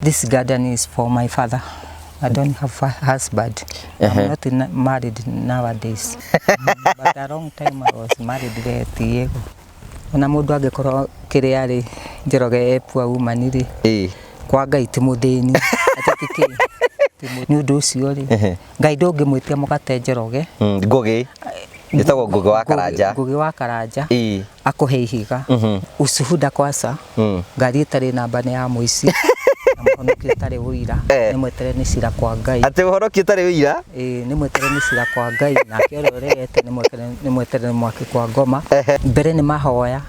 This garden is for my father. I don't have a husband. I'm not married nowadays. But a long time I was married there at Diego. Ona mundu angikoro kiriari njeroge epua umaniri. Kwa Ngai ti muthini atatike. Ni undu ucio ri. Ngai ndungimwitia mugate njeroge. Ngugi. Nitagwo ngugi wa karanja. Ngugi wa karanja. Akuhe ihiga. Usuhuda kwasa. Ngari itari namba ni ya muici. Muhonoki tare wira ni mwetere ni cira kwa Ngai. Ate muhonoki tare wira? Ni mwetere ni cira kwa Ngai na kiororete ni mwetere mwaki kwa ngoma. Mbere ni mahoya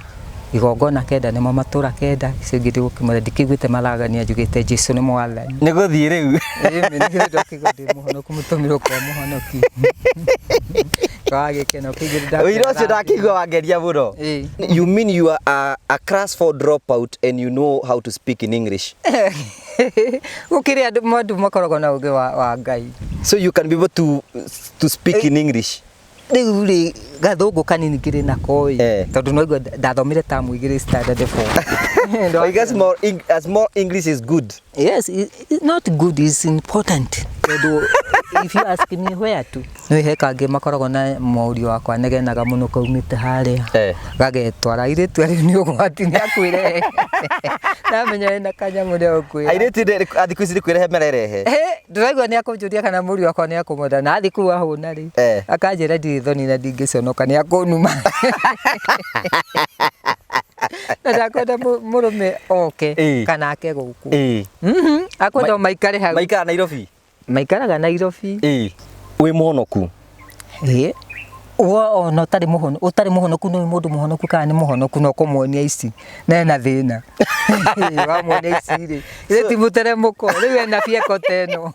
igongona kenda ni matura kenda cigiri gukimura ndikiguite malagania njugite Jesu ni mwathani. Ni guthii riu? Ni ndokigodi muhonoku mutumiro kwa muhonoki. You mean you are a class 4 dropout and you know how to speak in English? So you can be able to speak in English? Gathungu kanini ngiri nako tondu no igwa ndathomire tamu igiri standard 4. I guess more English is good. Yes, it's not good, it's important. If you ask me where to, no heka nge makorogo na mauri wakwa negenaga muno kaumite haria gagetwara iritu ari ni ugwati ni akwire na menya na kanya muri okwira iritu athikuici kwire hemererehe ndiraigwa ni akunjuria kana muri wakwa ni akumoda na athiku ahuna ri akanjira ndithoni na ndingiconoka ni akunuma ndakwenda murume oke kana ake guku akwenda maikare hau maikara Nairobi maikaraga Nairobi wi muhonoku no tari muhonoku no mundu muhonoku kana ni muhonoku no komonia ici na thina wa monia ici ri ti mutere muko riu na fieko teno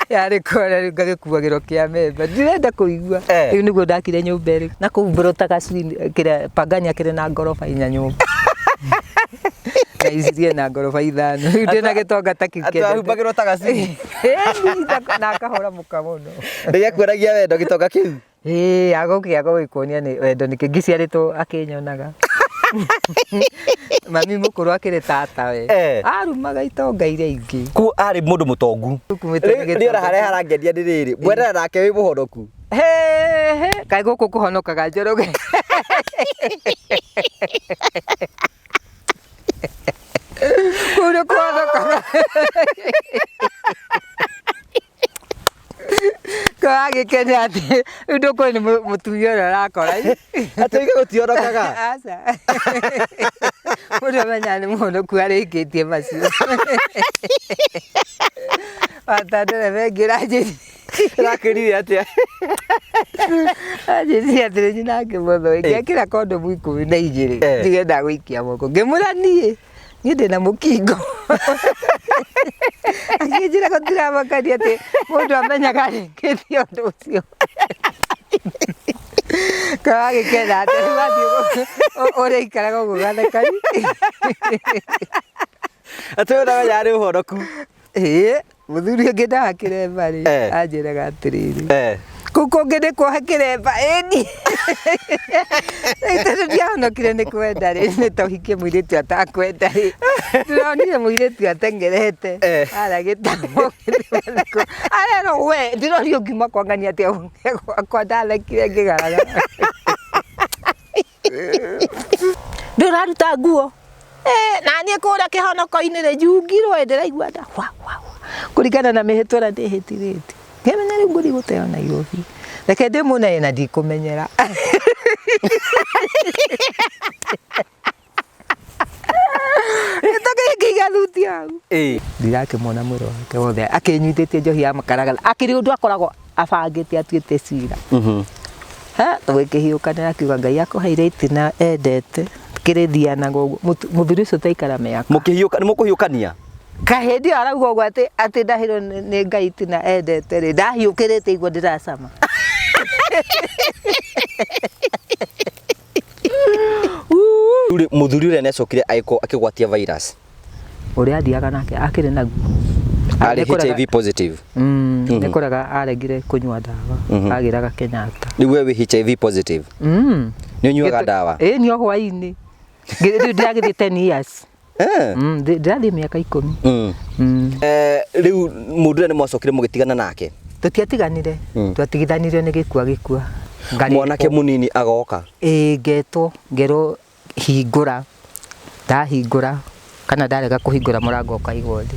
yari kore riu ngagikuagiro kia memba ndirenda kuigua riu niguo ndakire nyumba ri na kumburo takacini kire pagania kire na ngorofa inya nyumba na ici na ngorofa ithano riu ndina gitonga takikende atahubagiro takacini na kahora mukamono ndiye kweragia wendo gitonga kiu agokia gwikuonia ni wendo nikingiciaritwo akinyonaga mami mukuru akire tata we arumaga itonga iria ingi ku ari mundu mutongu riora hare harangedia ndiriri bwerera nake wi muhonoku kai guku kuhonokaga njoroge kuri kuhonokaga Kage kene ati ndoko ni mutumia rakora atiga gutionokaga asa mudo manyane muno kware ikitie macio atadere vegira je rakirire atia aje ati ni nake motho ikira kondo mwiku na ijiri ndigenda gwikia moko ngimuranie ni ndina mukingo akijira kotira makari ati mundu amenya kari kithio nducio kage kenda ati wathi ore ikaraga gugathekari ati ora yari uhonoku muthuri ngenda kiremba ri anjiraga atiriri kuko ngende kwa kiremba eni ite ndio kire ni kwenda ri ni tohikie muiritu atakwenda ri ndironi muiritu atengerete ara gitamo ara no we ndironi ngima kwangania ati kwa ndalekire ngigaraga ndiraruta nguo na nie kura kihonoko-ini ri njungirwo ndiraigua nda kurigana na mihitwara ndihitirite kemenya riu nguri guteo Nairobi reke ndimune na ndikumenyera ngigathuti au ndirakimona mwiro wake wothe akinyitĩtie njohi ya makaraga akiri undu akoragwo abangĩte atuĩte cira tũgĩkĩhiũkanĩra akiuga Ngai akũheire itina endete kĩrĩthianaga ũguo mũthuri ũcio taikara mĩaka mũkũhiũkania kahĩndi arauga ũguo atĩ ndahĩrwo nĩ Ngai itina endete rĩ ndahiũkĩrĩte igua ndĩracama muthuri uria necokire akigwatia virus uria athiaga nake akiri naguo ari HIV positive nikoraga aregire kunywa dawa agiraga Kenyatta ni wewe HIV positive ni unywaga dawa ni hwaini ndiragithie 10 years Ndirathie miaka 10. Riu Muturire ni mwacokire mugitigana nake? Tutiatiganire, twatigithanirio ni gikua. Mwanake munini agoka? Ngetwo ngero hingura, ndahingura kana ndarega kuhingura murango ukaigwo thi.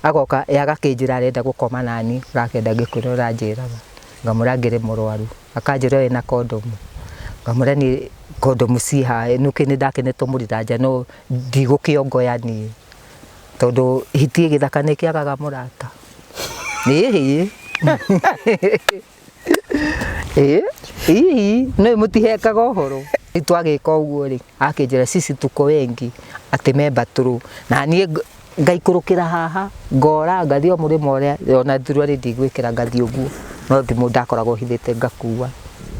Agoka agakinjira arenda gukoma nani, gakenda gikwira uranjiraga, ngamura ngire murwaru, akanjira wina kondomu, ngamura ni kondomu ciha nuke ni ndakenetwo muriranja no ndigukiongoya ni tondu hitie githaka ni kiagaga murata. No mutihekaga uhoro itwagika uguo ri akinjira sisi tuko wengi ati memba turu na nie ngaikurukira haha ngora ngathio murimo uria ona thuru ri ndigwikira ngathio uguo no thimu ndakoragwo hithite ngakua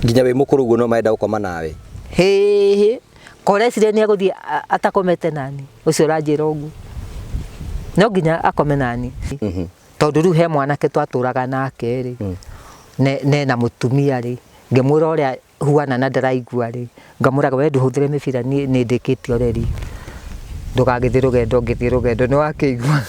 nginya we mukuru uguo no maenda gukoma nawe korecire ni aguthie atakomete nani ucio uranjira uguo no nginya akome nani tondu riu he mwanake twaturaga nake ri ne na mutumia ri ngimwira uria huana na ndaraigua ri ngamuraga we nduhuthire mibira ni ndikitio reri ndugagithie rugendo ngithie rugendo ni wakigua